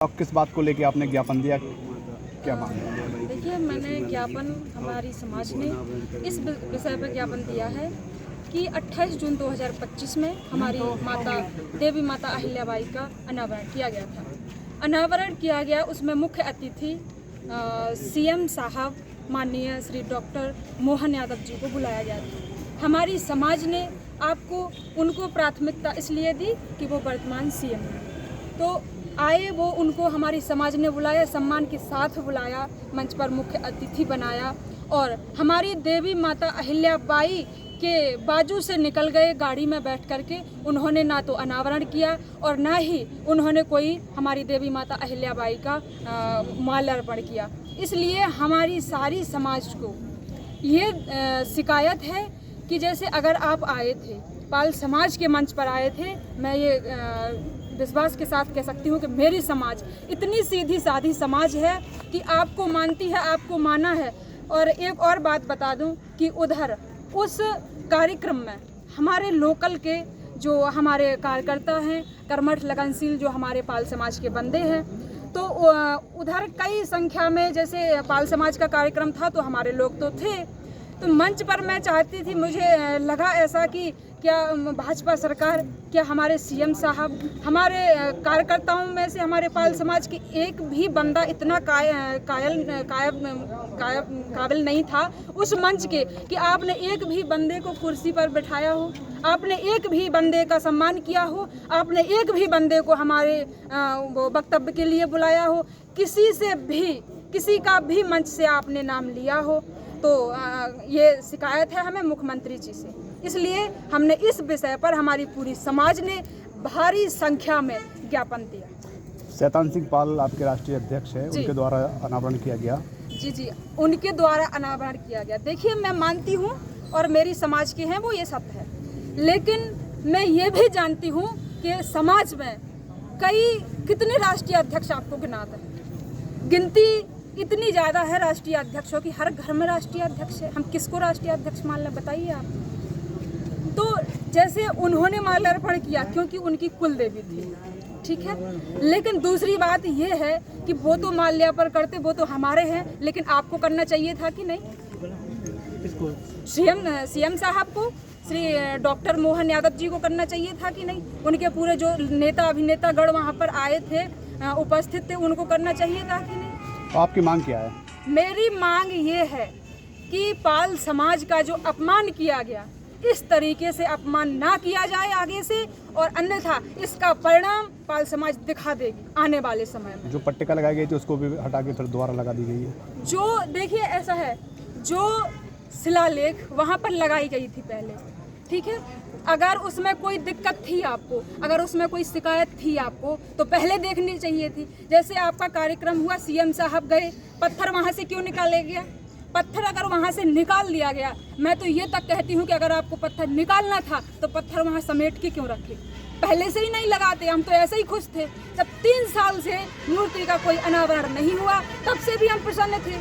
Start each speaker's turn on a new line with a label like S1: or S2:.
S1: अब किस बात को लेके आपने ज्ञापन दिया, क्या मांग है?
S2: देखिए, मैंने ज्ञापन हमारी समाज ने इस विषय पर ज्ञापन दिया है कि 28 जून 2025 में हमारी माता देवी माता अहिल्याबाई का अनावरण किया गया था। अनावरण किया गया, उसमें मुख्य अतिथि सीएम साहब माननीय श्री डॉक्टर मोहन यादव जी को बुलाया गया था। हमारी समाज ने उनको प्राथमिकता इसलिए दी कि वो वर्तमान सीएम हैं, तो आए वो उनको हमारी समाज ने बुलाया, सम्मान के साथ बुलाया, मंच पर मुख्य अतिथि बनाया और हमारी देवी माता अहिल्याबाई के बाजू से निकल गए गाड़ी में बैठ करके। उन्होंने ना तो अनावरण किया और ना ही उन्होंने कोई हमारी देवी माता अहिल्याबाई का माल्यार्पण किया। इसलिए हमारी सारी समाज को ये शिकायत है कि जैसे अगर आप आए थे, पाल समाज के मंच पर आए थे, मैं ये विश्वास के साथ कह सकती हूँ कि मेरी समाज इतनी सीधी साधी समाज है कि आपको मानती है, आपको माना है। और एक और बात बता दूं कि उधर उस कार्यक्रम में हमारे लोकल के जो हमारे कार्यकर्ता हैं, कर्मठ लगनशील जो हमारे पाल समाज के बंदे हैं, तो उधर कई संख्या में जैसे पाल समाज का कार्यक्रम था तो हमारे लोग तो थे। तो मंच पर मैं चाहती थी, मुझे लगा ऐसा कि क्या भाजपा सरकार, क्या हमारे सीएम साहब, हमारे कार्यकर्ताओं में से हमारे पाल समाज के एक भी बंदा इतना काबिल नहीं था उस मंच के कि आपने एक भी बंदे को कुर्सी पर बैठाया हो, आपने एक भी बंदे का सम्मान किया हो, आपने एक भी बंदे को हमारे वो वक्तव्य के लिए बुलाया हो, किसी का भी मंच से आपने नाम लिया हो। तो ये शिकायत है हमें मुख्यमंत्री जी से। इसलिए हमने इस विषय पर हमारी पूरी समाज ने भारी संख्या में ज्ञापन दिया।
S1: शैतान सिंह पाल आपके राष्ट्रीय अध्यक्ष हैं, उनके द्वारा अनावरण किया गया।
S2: जी, उनके द्वारा अनावरण किया गया। देखिए, मैं मानती हूँ और मेरी समाज के हैं वो ये सत्य है, लेकिन मैं ये भी जानती हूँ कि समाज में कितने राष्ट्रीय अध्यक्ष आपको गिनाते हैं। गिनती इतनी ज़्यादा है राष्ट्रीय अध्यक्षों की, हर घर में राष्ट्रीय अध्यक्ष है। हम किसको राष्ट्रीय अध्यक्ष मान लें, बताइए आप। तो जैसे उन्होंने माल्यार्पण किया क्योंकि उनकी कुल देवी थी, ठीक है, लेकिन दूसरी बात ये है कि वो तो माल्यार्पण करते, वो तो हमारे हैं, लेकिन आपको करना चाहिए था कि नहीं? सीएम साहब को, श्री डॉक्टर मोहन यादव जी को करना चाहिए था कि नहीं? उनके पूरे जो नेता अभिनेता गण वहाँ पर आए थे, उपस्थित थे, उनको करना चाहिए था कि नहीं?
S1: तो आपकी मांग क्या है?
S2: मेरी मांग ये है कि पाल समाज का जो अपमान किया गया, इस तरीके से अपमान ना किया जाए आगे से, और अन्यथा इसका परिणाम पाल समाज दिखा देगी आने वाले समय में।
S1: जो पट्टिका लगाई गई थी उसको भी हटा के फिर दोबारा लगा दी गई है।
S2: जो देखिए ऐसा है, जो शिलालेख वहाँ पर लगाई गई थी पहले, ठीक है, अगर उसमें कोई दिक्कत थी आपको, अगर उसमें कोई शिकायत थी आपको, तो पहले देखनी चाहिए थी। जैसे आपका कार्यक्रम हुआ, सीएम साहब गए, पत्थर वहाँ से क्यों निकाले गया? पत्थर अगर वहाँ से निकाल दिया गया, मैं तो ये तक कहती हूँ कि अगर आपको पत्थर निकालना था तो पत्थर वहाँ समेट के क्यों रखे? पहले से ही नहीं लगाते। हम तो ऐसे ही खुश थे। जब 3 साल से मूर्ति का कोई अनावरण नहीं हुआ, तब से भी हम प्रसन्न थे।